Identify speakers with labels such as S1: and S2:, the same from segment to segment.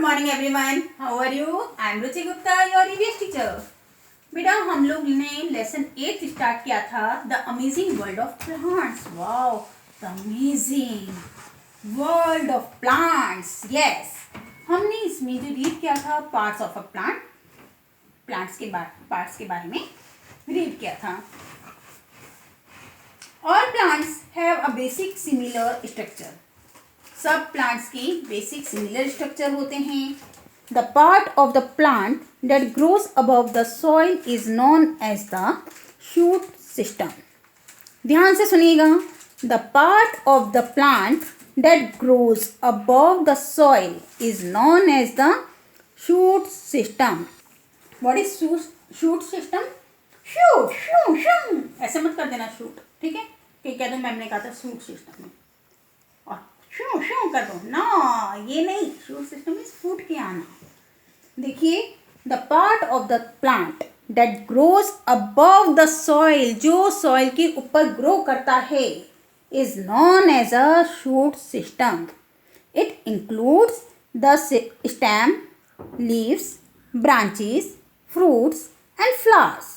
S1: Morning everyone, how are you? I am Ruchi Gupta, your EVS teacher. बेटा हम लोग ने लेसन 8 स्टार्ट किया था, the amazing world of plants. Wow, the amazing world of plants. Yes, हमने इसमें जो रीड किया था parts of a plant, parts के बारे में रीड किया था। All plants have a basic similar structure. सब प्लांट्स की बेसिक सिमिलर स्ट्रक्चर होते हैं। The part of the plant that grows above the soil is known as the shoot system. ध्यान से सुनिएगा। The part of the plant that grows above the soil is known as the shoot system. What is shoot system? Shoot शू शू, ऐसे मत कर देना shoot, ठीक है? कि कह दो मैम ने कहा था शूट सिस्टम और शू शू कर दो ना, ये नहीं। शूट सिस्टम इज फूट के आना। देखिए, the part of the plant that grows above the soil, जो सॉइल के ऊपर ग्रो करता है, is known as a shoot system. It includes the stem, leaves, branches, fruits and flowers.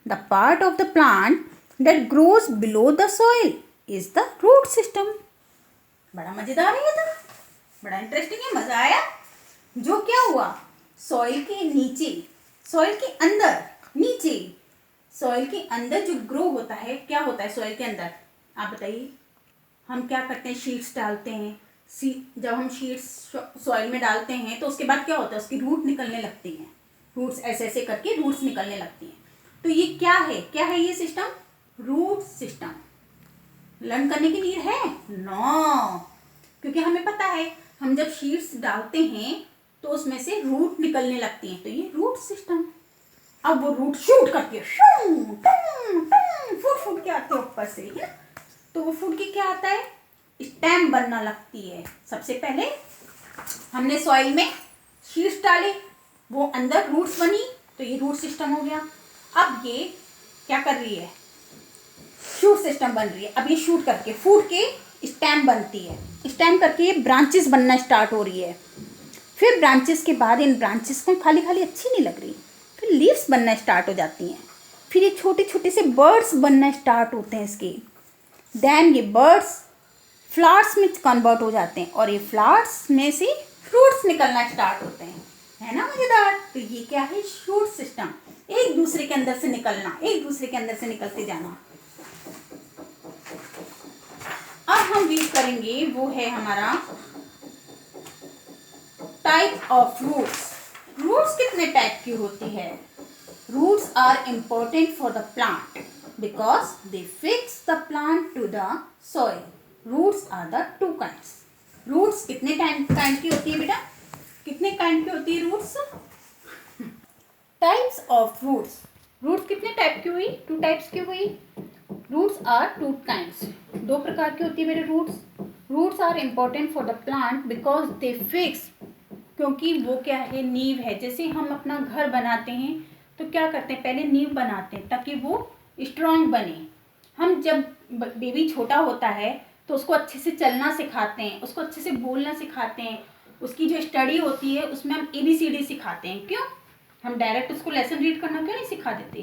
S1: The part of the plant that grows below the soil is the root system. बड़ा मजेदार है ये तो, बड़ा इंटरेस्टिंग है, मजा आया। जो क्या हुआ, सॉइल के नीचे, सॉइल के अंदर, नीचे सॉइल के अंदर जो ग्रो होता है, क्या होता है सॉइल के अंदर? आप बताइए। हम क्या करते हैं, शीट्स डालते हैं। जब हम शीट्स सॉइल में डालते हैं तो उसके बाद क्या होता है, उसकी रूट निकलने लगती हैं। रूट्स ऐसे ऐसे करके रूट्स निकलने लगती हैं। तो ये क्या है, क्या है ये सिस्टम? Root system. लर्न करने के लिए है? नो, क्योंकि हमें पता है हम जब शीट्स डालते हैं तो उसमें से रूट निकलने लगती हैं, तो ये रूट सिस्टम। अब वो रूट शूट करके फूट फूट के आते हैं ऊपर से, है ना? तो वो फूट के क्या आता है, स्टेम बनना लगती है। सबसे पहले हमने सॉइल में शीट्स डाले, वो अंदर रूट्स बनी, तो ये रूट सिस्टम हो गया। अब ये क्या कर रही है, शूट सिस्टम बन रही है। अब ये शूट करके फूट के स्टेम बनती है, स्टेम करके ये ब्रांचेस बनना स्टार्ट हो रही है। फिर ब्रांचेस के बाद इन ब्रांचेस को खाली खाली अच्छी नहीं लग रही, फिर लीव्स बनना स्टार्ट हो जाती हैं। फिर ये छोटे छोटे से बर्ड्स बनना स्टार्ट होते हैं इसके। देन ये बर्ड्स फ्लावर्स में कन्वर्ट हो जाते हैं और ये फ्लावर्स में से फ्रूट्स निकलना स्टार्ट होते हैं, है ना मजेदार? तो ये क्या है, शूट सिस्टम। एक दूसरे के अंदर से निकलना, एक दूसरे के अंदर से निकलते जाना। अब हम रीड करेंगे, वो है हमारा टाइप ऑफ रूट्स। रूट्स कितने टाइप की होती है? Roots are important for the plant because they fix the plant to the soil. Roots are the two kinds. Roots कितने काइंड की होती है बेटा? कितने काइंड की होती है roots? Types of roots. Roots कितने टाइप की हुई? 2 टाइप्स की हुई। रूट्स आर 2 काइंड्स, 2 प्रकार की होती है मेरे roots. Roots are important for the plant because they fix, क्योंकि वो क्या है, नींव है। जैसे हम अपना घर बनाते हैं तो क्या करते हैं, पहले नींव बनाते हैं ताकि वो स्ट्रांग बने। हम जब बेबी छोटा होता है तो उसको अच्छे से चलना सिखाते हैं, उसको अच्छे से बोलना सिखाते हैं। उसकी जो स्टडी होती है उसमें हम ABCD सिखाते हैं। क्यों? हम डायरेक्ट उसको लेसन रीड करना क्यों नहीं सिखा देते?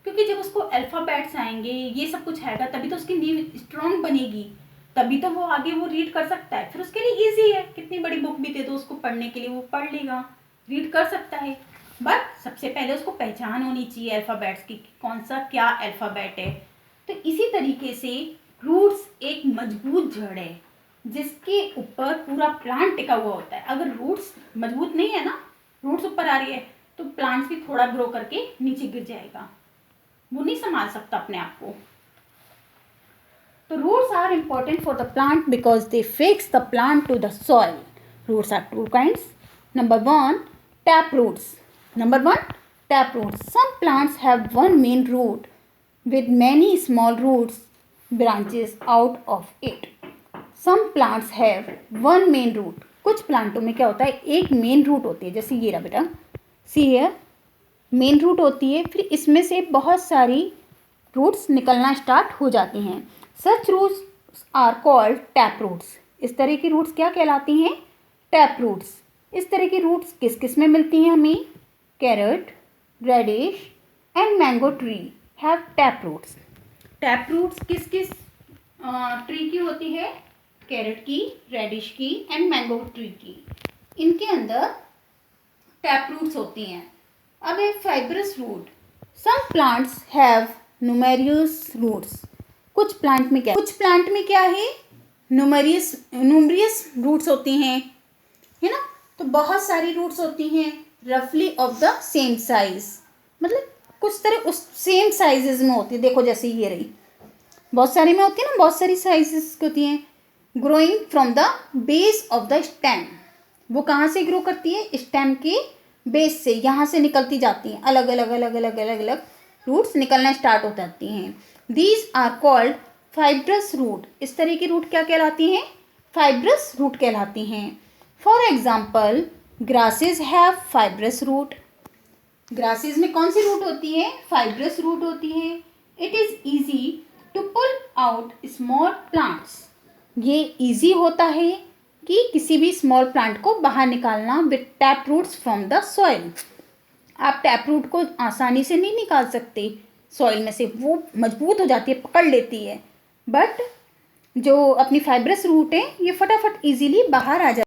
S1: क्योंकि जब उसको अल्फ़ाबेट्स आएंगे, ये सब कुछ आएगा, तभी तो उसकी नींव स्ट्रांग बनेगी, तभी तो वो आगे वो रीड कर सकता है। फिर उसके लिए ईजी है, कितनी बड़ी बुक भी दे दो उसको पढ़ने के लिए, वो पढ़ लेगा, रीड कर सकता है। बट सबसे पहले उसको पहचान होनी चाहिए अल्फ़ाबेट्स की, कौन सा क्या अल्फ़ाबेट है। तो इसी तरीके से रूट्स एक मजबूत जड़ है जिसके ऊपर पूरा प्लांट टिका हुआ होता है। अगर रूट्स मजबूत नहीं है ना, रूट्स ऊपर आ रही है, तो प्लांट्स भी थोड़ा ग्रो करके नीचे गिर जाएगा, वो नहीं संभाल सकता अपने आप को। तो roots are important for the plant because they fix the plant to the soil. Roots are 2 kinds. Number 1, tap roots. Number 1, tap roots. Some plants have one main root with many small roots branches out of it. Some plants have one main root. कुछ प्लांटों में क्या होता है, एक main root होती है। जैसे ये रहा बेटा, सी है, मेन रूट होती है, फिर इसमें से बहुत सारी रूट्स निकलना स्टार्ट हो जाती हैं। Such roots are called tap roots. इस तरह की रूट्स क्या कहलाती हैं? Tap roots. इस तरह की रूट्स किस किस में मिलती हैं हमें? Carrot, radish and mango tree have tap roots. Tap roots किस किस ट्री की होती है? कैरेट की, रेडिश की एंड मैंगो ट्री की। इनके अंदर टैप रूट्स होती हैं। अब एक fibrous root. Some plants have numerous roots. कुछ प्लांट में क्या है? न्यूमरियस रूट्स होती हैं, है ना। तो बहुत सारी रूट्स होती हैं रफली ऑफ द सेम साइज, मतलब कुछ तरह उस सेम साइजेस में होती है। देखो जैसे ये रही, बहुत सारी में होती है ना, बहुत सारी साइजेस की होती हैं। Growing from the base of the stem. वो कहाँ से ग्रो करती है? स्टेम के बेस से, यहाँ से निकलती जाती हैं। अलग अलग रूट्स निकलना स्टार्ट हो जाती हैं। These are called fibrous root. इस तरह की रूट क्या कहलाती हैं? फाइब्रस रूट कहलाती हैं। For example, grasses have fibrous root. Grasses में कौन सी रूट होती है? फाइब्रस रूट होती है। It is easy to pull out small plants. ये ईजी होता है कि किसी भी स्मॉल प्लांट को बाहर निकालना with tap roots from the soil. आप टैप रूट को आसानी से नहीं निकाल सकते सॉइल में से, वो मजबूत हो जाती है, पकड़ लेती है। बट जो अपनी फाइब्रस रूट है ये फटाफट इजीली बाहर आ जाती है।